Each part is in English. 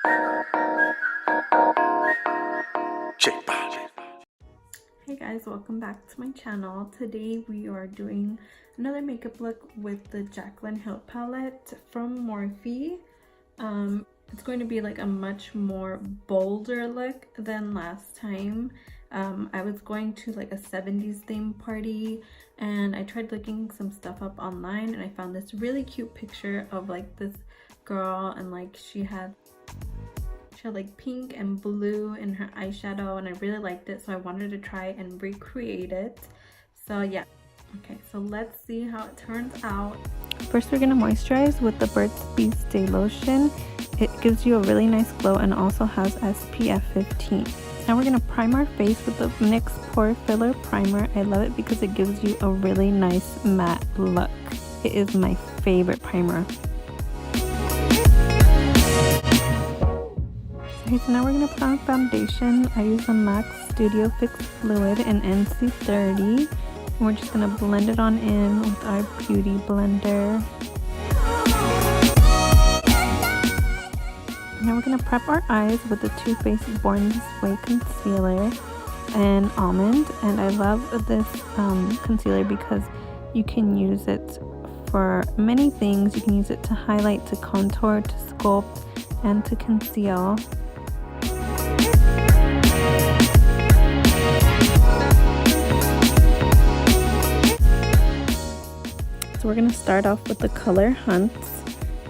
Hey guys, welcome back to my channel. Today we are doing another makeup look with the Jaclyn Hill palette from Morphe. It's going to be like a much more bolder look than last time. I was going to like a 70s theme party and I tried looking some stuff up online and I found this really cute picture of like this girl and like she had like pink and blue in her eyeshadow and I really liked it, so I wanted to try and recreate it. So yeah, okay, so let's see how it turns out. First we're gonna moisturize with the Burt's Bees Day Lotion. It gives you a really nice glow and also has SPF 15. Now we're gonna prime our face with the NYX Pore Filler Primer. I love it because it gives you a really nice matte look. It is my favorite primer. Okay, so now we're going to put on foundation. I use the MAC Studio Fix Fluid in NC30. And we're just going to blend it on in with our Beauty Blender. Now we're going to prep our eyes with the Too Faced Born This Way Concealer and Almond. And I love this concealer because you can use it for many things. You can use it to highlight, to contour, to sculpt, and to conceal. So we're going to start off with the color Hunts,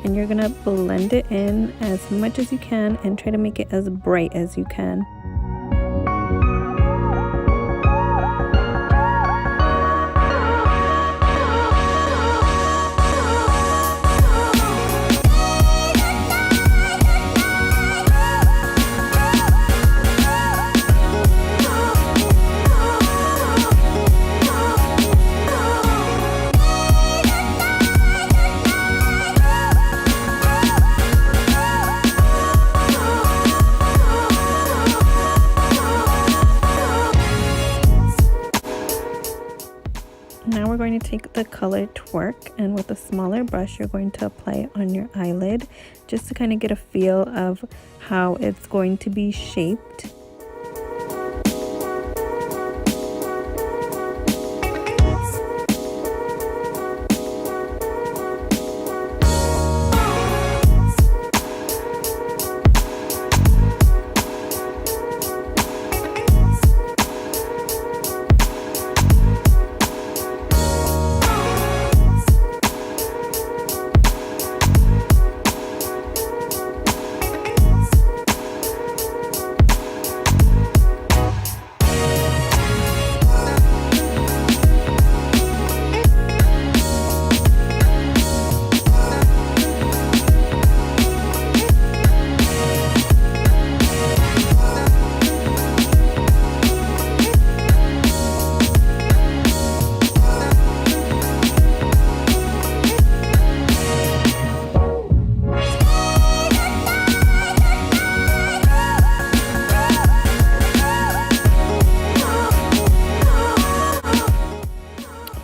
and you're going to blend it in as much as you can and try to make it as bright as you can. Now we're going to take the color Twerk, and with a smaller brush you're going to apply it on your eyelid just to kind of get a feel of how it's going to be shaped.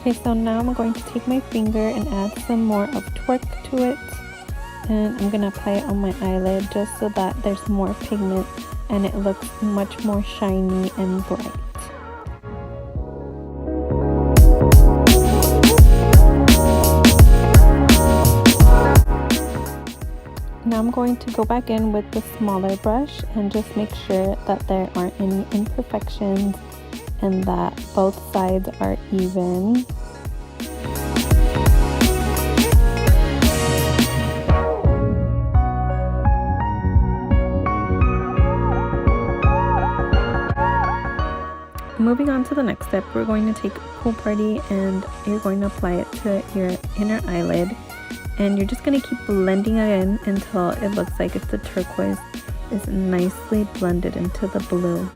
Okay, so now I'm going to take my finger and add some more of Twerk to it, and I'm going to apply it on my eyelid just so that there's more pigment and it looks much more shiny and bright. Now I'm going to go back in with the smaller brush and just make sure that there aren't any imperfections and that both sides are even. Moving on to the next step, we're going to take Pool Party and you're going to apply it to your inner eyelid, and you're just going to keep blending it in until it looks like the turquoise is nicely blended into the blue.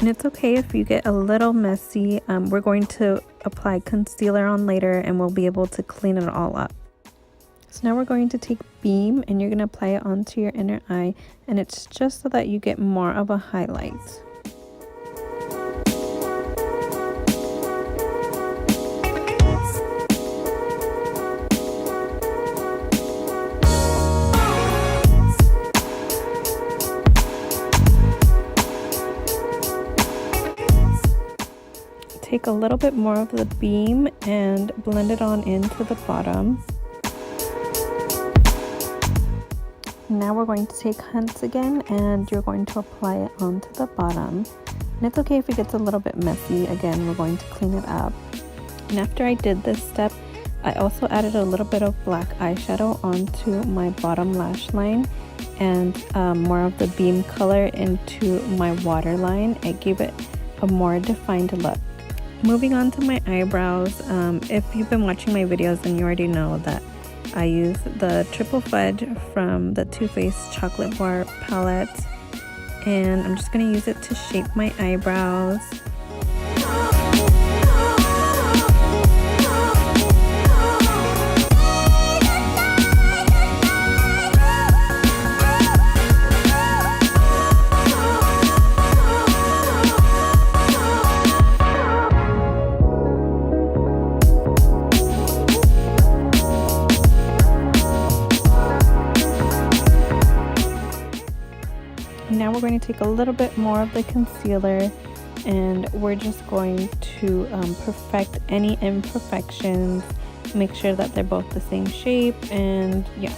And it's okay if you get a little messy. We're going to apply concealer on later and we'll be able to clean it all up. So now we're going to take Beam and you're going to apply it onto your inner eye, and it's just so that you get more of a highlight. Take a little bit more of the Beam and blend it on into the bottom. Now we're going to take Hunts again and you're going to apply it onto the bottom. And it's okay if it gets a little bit messy. Again, we're going to clean it up. And after I did this step, I also added a little bit of black eyeshadow onto my bottom lash line and more of the Beam color into my waterline. It gave it a more defined look. Moving on to my eyebrows, if you've been watching my videos then you already know that I use the Triple Fudge from the Too Faced Chocolate Bar palette, and I'm just going to use it to shape my eyebrows. Now we're going to take a little bit more of the concealer and we're just going to perfect any imperfections, make sure that they're both the same shape, and yeah.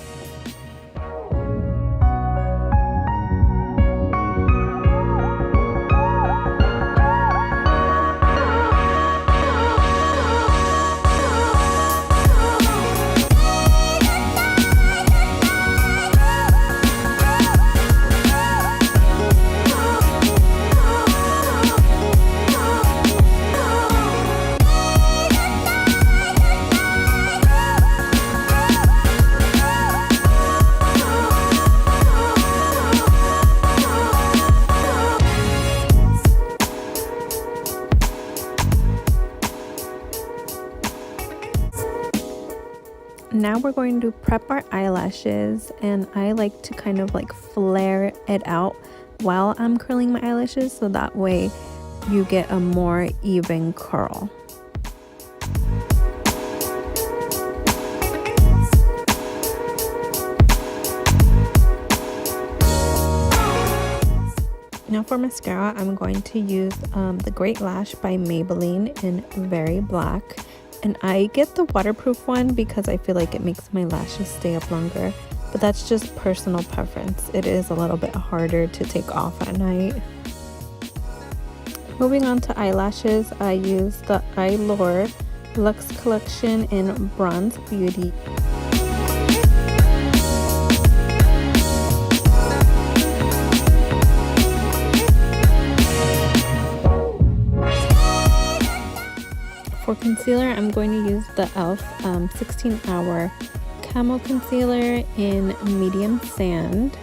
Now we're going to prep our eyelashes, and I like to kind of like flare it out while I'm curling my eyelashes so that way you get a more even curl. Now for mascara, I'm going to use the Great Lash by Maybelline in Very Black. And I get the waterproof one because I feel like it makes my lashes stay up longer. But that's just personal preference. It is a little bit harder to take off at night. Moving on to eyelashes, I use the Eylure Luxe Collection in Bronze Beauty. For concealer, I'm going to use the e.l.f. 16 Hour Camo Concealer in Medium Sand.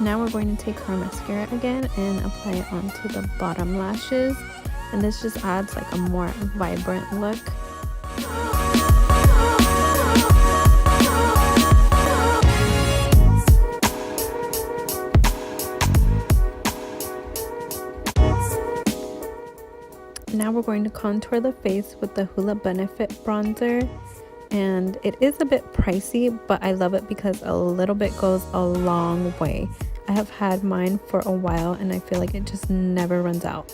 Now we're going to take our mascara again and apply it onto the bottom lashes, and this just adds like a more vibrant look. Now we're going to contour the face with the Hoola Benefit bronzer, and it is a bit pricey, but I love it because a little bit goes a long way. I have had mine for a while and I feel like it just never runs out.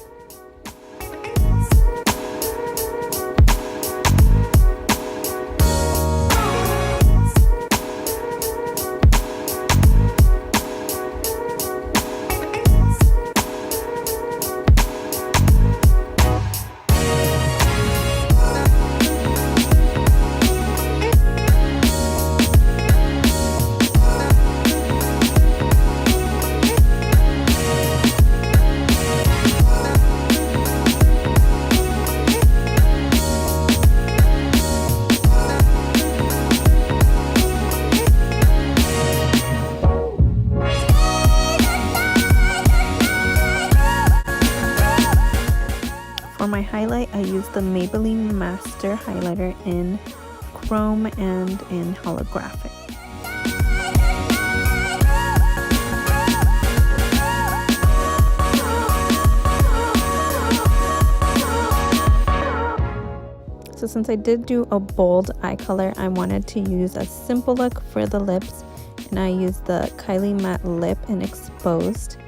For my highlight, I used the Maybelline Master Highlighter in Chrome and in Holographic. So since I did do a bold eye color, I wanted to use a simple look for the lips, and I used the Kylie Matte Lip in Exposed.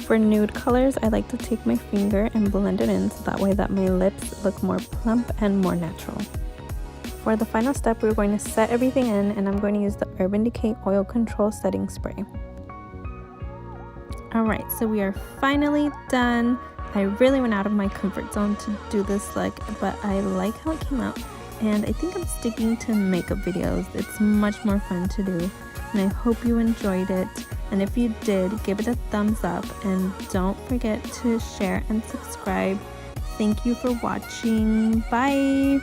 For nude colors, I like to take my finger and blend it in so that way that my lips look more plump and more natural. For the final step, we're going to set everything in, and I'm going to use the Urban Decay Oil Control Setting Spray. Alright, so we are finally done. I really went out of my comfort zone to do this look, but I like how it came out, and I think I'm sticking to makeup videos. It's much more fun to do, and I hope you enjoyed it. And if you did, give it a thumbs up and don't forget to share and subscribe. Thank you for watching. Bye!